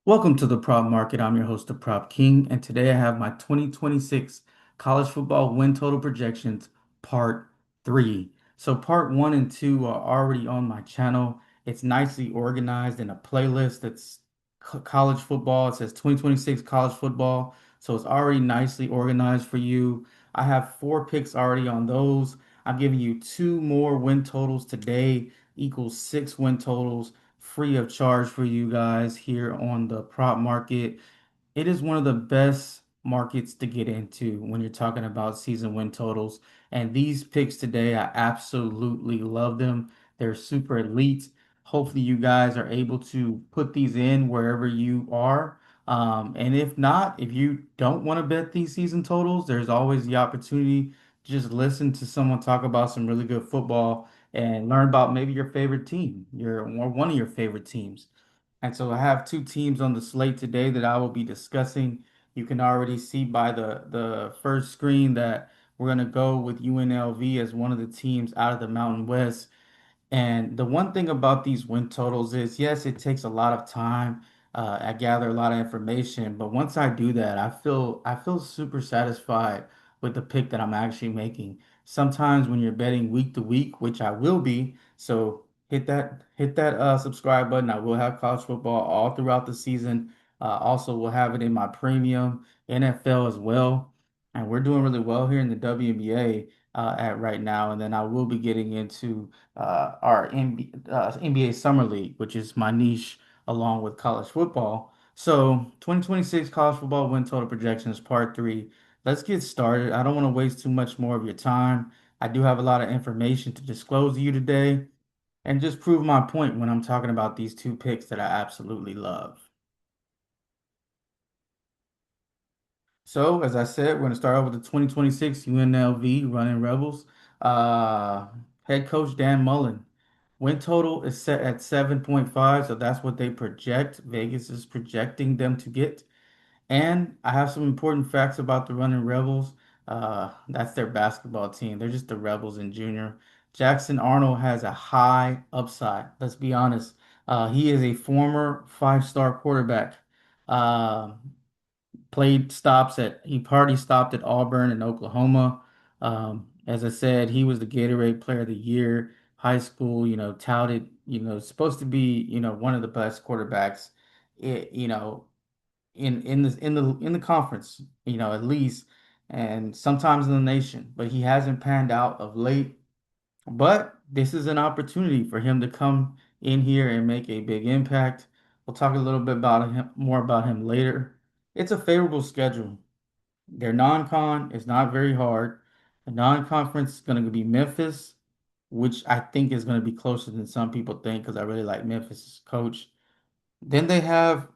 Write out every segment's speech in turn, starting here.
Welcome to the Prop Market. I'm your host, the Prop King, and today I have my 2026 college football win total projections, part three. So, part one and two are already on my channel. It's nicely organized in a playlist that's college football. It says 2026 college football, so it's already nicely organized for you. I have four picks already on those. I'm giving you two more win totals today, equals six win totals free of charge for you guys here on the prop market. It is one of the best markets to get into when you're talking about season win totals. And these picks today, I absolutely love them. They're super elite. Hopefully, you guys are able to put these in wherever you are. And if not, if you don't want to bet these season totals, there's always the opportunity to just listen to someone talk about some really good football and learn about maybe your favorite team, your or one of your favorite teams. And so I have two teams on the slate today that I will be discussing. You can already see by the first screen that we're going to go with UNLV as one of the teams out of the Mountain West. And the one thing about these win totals is, yes, it takes a lot of time. I gather a lot of information, but once I do that, I feel super satisfied with the pick that I'm actually making. Sometimes when you're betting week to week, which I will be, so hit that subscribe button. I will have college football all throughout the season. Also, we'll have it in my premium NFL as well, and we're doing really well here in the WNBA at right now. And then I will be getting into our NBA Summer League, which is my niche along with college football. So 2026 college football win total projections, part three. Let's get started. I don't want to waste too much more of your time. I do have a lot of information to disclose to you today and just prove my point when I'm talking about these two picks that I absolutely love. So, as I said, we're going to start off with the 2026 UNLV Running Rebels. Uh, Head coach Dan Mullen. Win total is set at 7.5, so that's what they project. Vegas is projecting them to get. And I have some important facts about the Running Rebels. That's their basketball team. They're just the Rebels in junior. Jackson Arnold has a high upside. Let's be honest. He is a former five-star quarterback. Uh, he party stopped at Auburn and Oklahoma. As I said, he was the Gatorade Player of the Year, high school, touted, supposed to be, one of the best quarterbacks, it, you know, in the conference, at least, and sometimes in the nation. But he hasn't panned out of late. But this is an opportunity for him to come in here and make a big impact. We'll talk a little bit about him, more about him later. It's a favorable schedule. Their non-con is not very hard. The non-conference is going to be Memphis, which I think is going to be closer than some people think because I really like Memphis' coach. Then they have,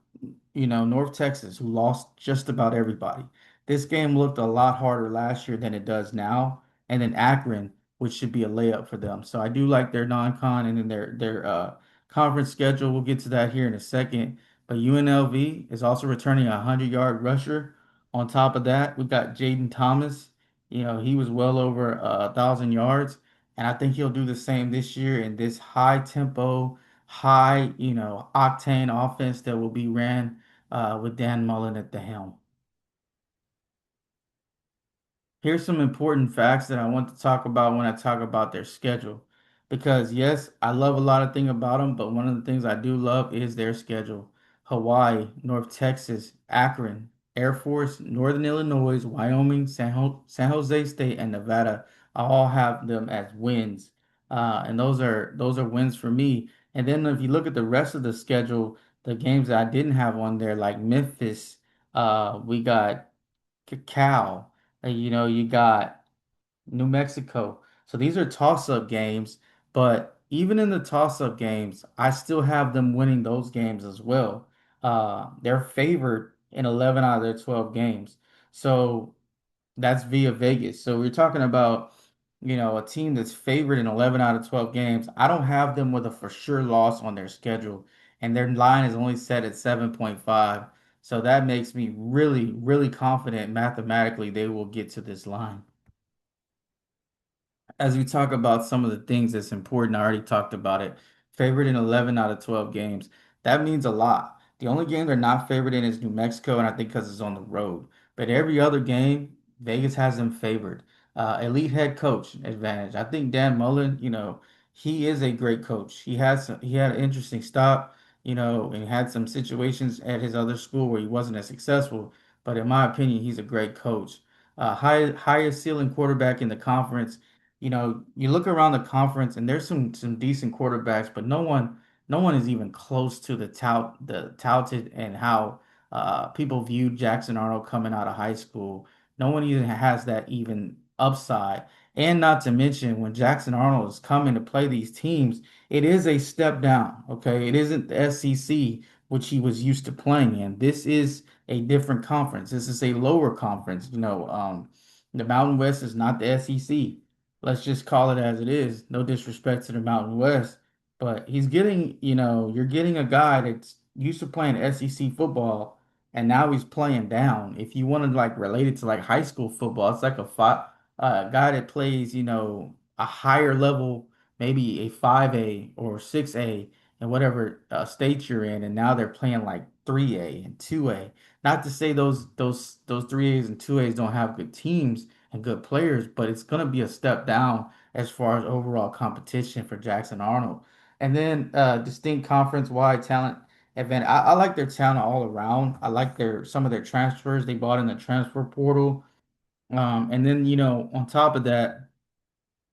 North Texas, who lost just about everybody. This game looked a lot harder last year than it does now. And then Akron, which should be a layup for them. So I do like their non-con and then their conference schedule. We'll get to that here in a second. But UNLV is also returning a 100-yard rusher. On top of that, we got Jaden Thomas. He was well over 1,000 yards. And I think he'll do the same this year in this high tempo high, octane offense that will be ran with Dan Mullen at the helm. Here's some important facts that I want to talk about when I talk about their schedule. Because yes, I love a lot of things about them, but one of the things I do love is their schedule. Hawaii, North Texas, Akron, Air Force, Northern Illinois, Wyoming, San Jose State, and Nevada. I all have them as wins. And those are wins for me. And then if you look at the rest of the schedule, the games that I didn't have on there, like Memphis, we got Cal. You got New Mexico. So these are toss-up games, but even in the toss-up games, I still have them winning those games as well. They're favored in 11 out of their 12 games. So that's via Vegas. So we're talking about, a team that's favored in 11 out of 12 games. I don't have them with a for sure loss on their schedule, and their line is only set at 7.5. So that makes me really, really confident mathematically they will get to this line. As we talk about some of the things that's important, I already talked about it. Favorite in 11 out of 12 games. That means a lot. The only game they're not favored in is New Mexico, and I think because it's on the road. But every other game, Vegas has them favored. Elite head coach advantage. I think Dan Mullen, he is a great coach. He had an interesting stop, and had some situations at his other school where he wasn't as successful. But in my opinion, he's a great coach. Highest ceiling quarterback in the conference. You look around the conference and there's some decent quarterbacks, but no one is even close to the touted and how people viewed Jackson Arnold coming out of high school. No one even has that even upside. And not to mention when Jackson Arnold is coming to play these teams, it is a step down. Okay, it isn't the SEC which he was used to playing in. This is a different conference. This is a lower conference. The Mountain West is not the SEC. Let's just call it as it is. No disrespect to the Mountain West, but you're getting a guy that's used to playing SEC football and now he's playing down. If you want to like relate it to like high school football, it's like a guy that plays, a higher level, maybe a 5A or 6A and whatever state you're in, and now they're playing like 3A and 2A. Not to say those 3As and 2As don't have good teams and good players, but it's gonna be a step down as far as overall competition for Jackson Arnold. And then distinct conference-wide talent event. I like their talent all around. I like some of their transfers they bought in the transfer portal. And then, on top of that,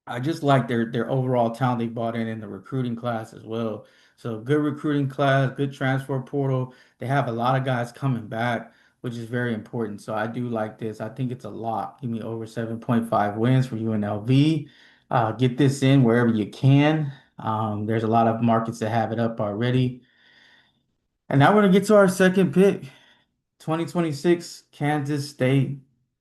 I just like their overall talent they bought in the recruiting class as well. So good recruiting class, good transfer portal. They have a lot of guys coming back, which is very important. So I do like this. I think it's a lot. Give me over 7.5 wins for UNLV. Get this in wherever you can. There's a lot of markets that have it up already. And now we're gonna get to our second pick. 2026 Kansas State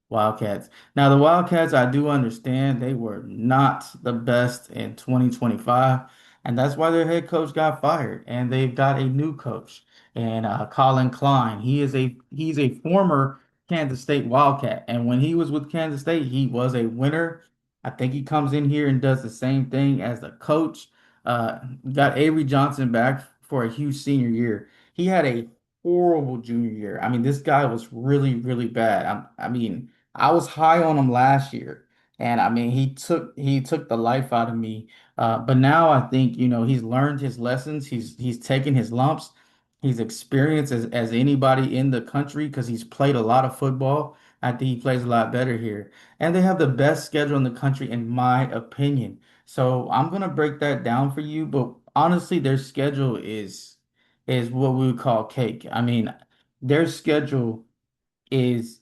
Wildcats. Now, the Wildcats, I do understand they were not the best in 2025, and that's why their head coach got fired, and they've got a new coach, and Colin Klein. He's a former Kansas State Wildcat, and when he was with Kansas State, he was a winner. I think he comes in here and does the same thing as the coach. Got Avery Johnson back for a huge senior year. He had a horrible junior year. I mean, this guy was really, really bad. I mean, I was high on him last year, and I mean, he took the life out of me. But now I think he's learned his lessons. He's taken his lumps. He's experienced as anybody in the country because he's played a lot of football. I think he plays a lot better here, and they have the best schedule in the country, in my opinion. So I'm gonna break that down for you. But honestly, their schedule is what we would call cake. I mean, their schedule is,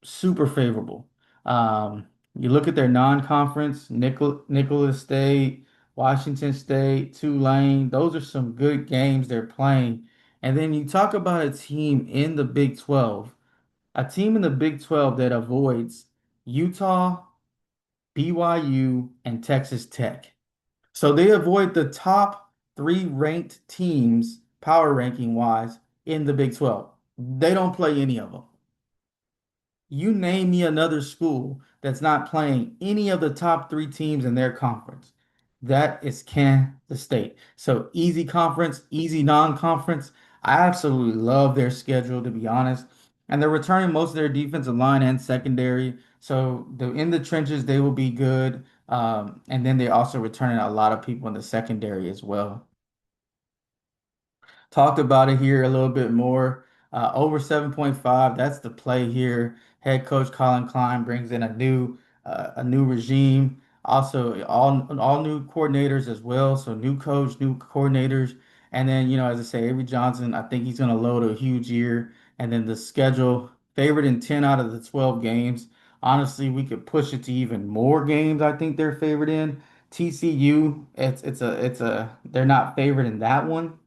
super favorable. You look at their non-conference, Nicholas State, Washington State, Tulane, those are some good games they're playing. And then you talk about a team in the Big 12, a team in the Big 12 that avoids Utah, BYU, and Texas Tech. So they avoid the top three ranked teams, power ranking wise, in the Big 12. They don't play any of them. You name me another school that's not playing any of the top three teams in their conference. That is Kansas State. So easy conference, easy non-conference. I absolutely love their schedule, to be honest. And they're returning most of their defensive line and secondary. So in the trenches, they will be good. And then they're also returning a lot of people in the secondary as well. Talked about it here a little bit more. Over 7.5, that's the play here. Head coach Colin Klein brings in a new regime. Also, all new coordinators as well. So new coach, new coordinators. And then, as I say, Avery Johnson, I think he's going to load a huge year. And then the schedule, favored in 10 out of the 12 games. Honestly, we could push it to even more games. I think they're favored in. TCU, they're not favored in that one.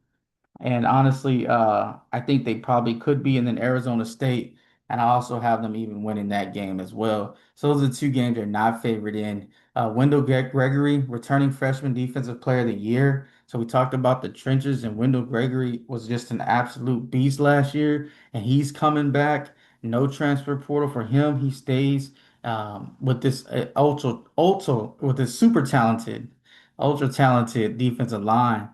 And honestly, I think they probably could be, and then Arizona State, and I also have them even winning that game as well. So those are the two games they're not favored in. Wendell Gregory, returning freshman defensive player of the year. So we talked about the trenches, and Wendell Gregory was just an absolute beast last year, and he's coming back. No transfer portal for him. He stays with this with this ultra talented defensive line.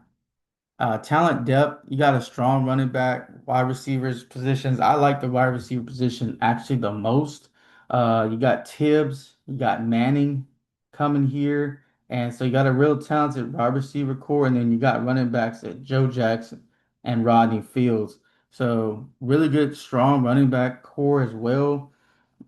Talent depth, you got a strong running back, wide receivers positions. I like the wide receiver position actually the most. You got Tibbs, you got Manning coming here, and so you got a real talented wide receiver core, and then you got running backs at Joe Jackson and Rodney Fields. So really good, strong running back core as well.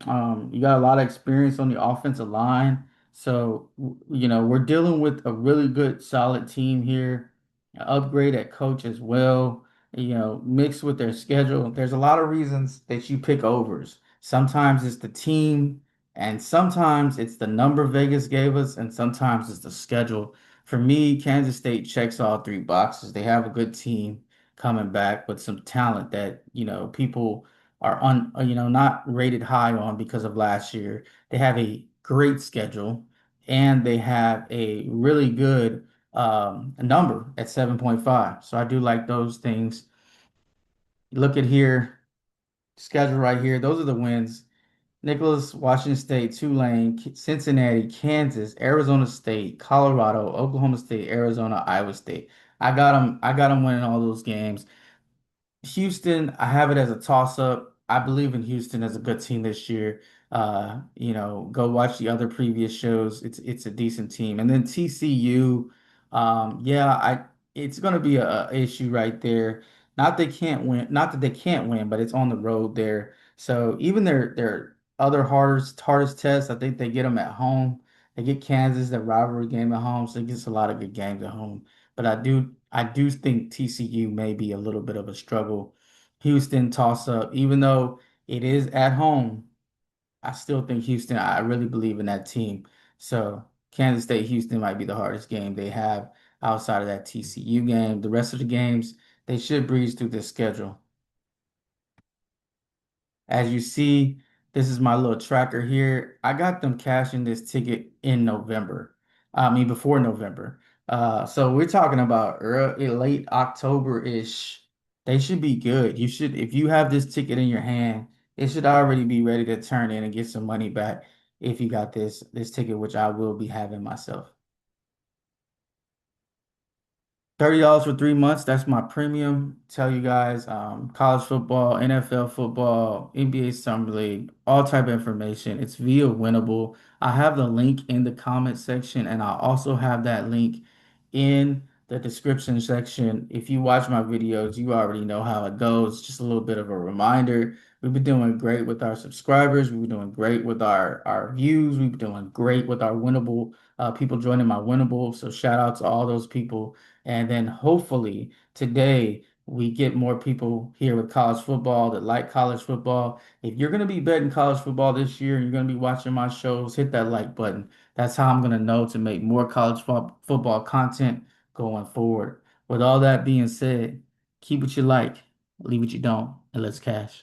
You got a lot of experience on the offensive line. So, we're dealing with a really good, solid team here. Upgrade at coach as well, mixed with their schedule. There's a lot of reasons that you pick overs. Sometimes it's the team, and sometimes it's the number Vegas gave us, and sometimes it's the schedule. For me, Kansas State checks all three boxes. They have a good team coming back with some talent that, people are not rated high on because of last year. They have a great schedule and they have a really good number at 7.5. So I do like those things. Look at here, schedule right here. Those are the wins. Nicholas, Washington State, Tulane, Cincinnati, Kansas, Arizona State, Colorado, Oklahoma State, Arizona, Iowa State. I got them winning all those games. Houston, I have it as a toss up. I believe in Houston as a good team this year. Go watch the other previous shows. It's a decent team. And then TCU, yeah, I it's gonna be a issue right there. Not that they can't win, but it's on the road there. So even their other hardest tests, I think they get them at home. They get Kansas, the rivalry game at home, so it gets a lot of good games at home. But I do think TCU may be a little bit of a struggle. Houston toss up, even though it is at home, I still think Houston, I really believe in that team. So Kansas State, Houston might be the hardest game they have outside of that TCU game. The rest of the games, they should breeze through this schedule. As you see, this is my little tracker here. I got them cashing this ticket in November. I mean, before November. So we're talking about early, late October-ish. They should be good. If you have this ticket in your hand, it should already be ready to turn in and get some money back if you got this ticket, which I will be having myself. $30 for 3 months. That's my premium. Tell you guys, college football, NFL football, NBA Summer League, all type of information. It's via Winnable. I have the link in the comment section, and I also have that link in the description section. If you watch my videos, you already know how it goes. Just a little bit of a reminder. We've been doing great with our subscribers. We've been doing great with our views. We've been doing great with our Winnable people joining my Winnable. So shout out to all those people. And then hopefully today we get more people here with college football that like college football. If you're going to be betting college football this year and you're going to be watching my shows, hit that like button. That's how I'm going to know to make more football content going forward. With all that being said, keep what you like, leave what you don't, and let's cash.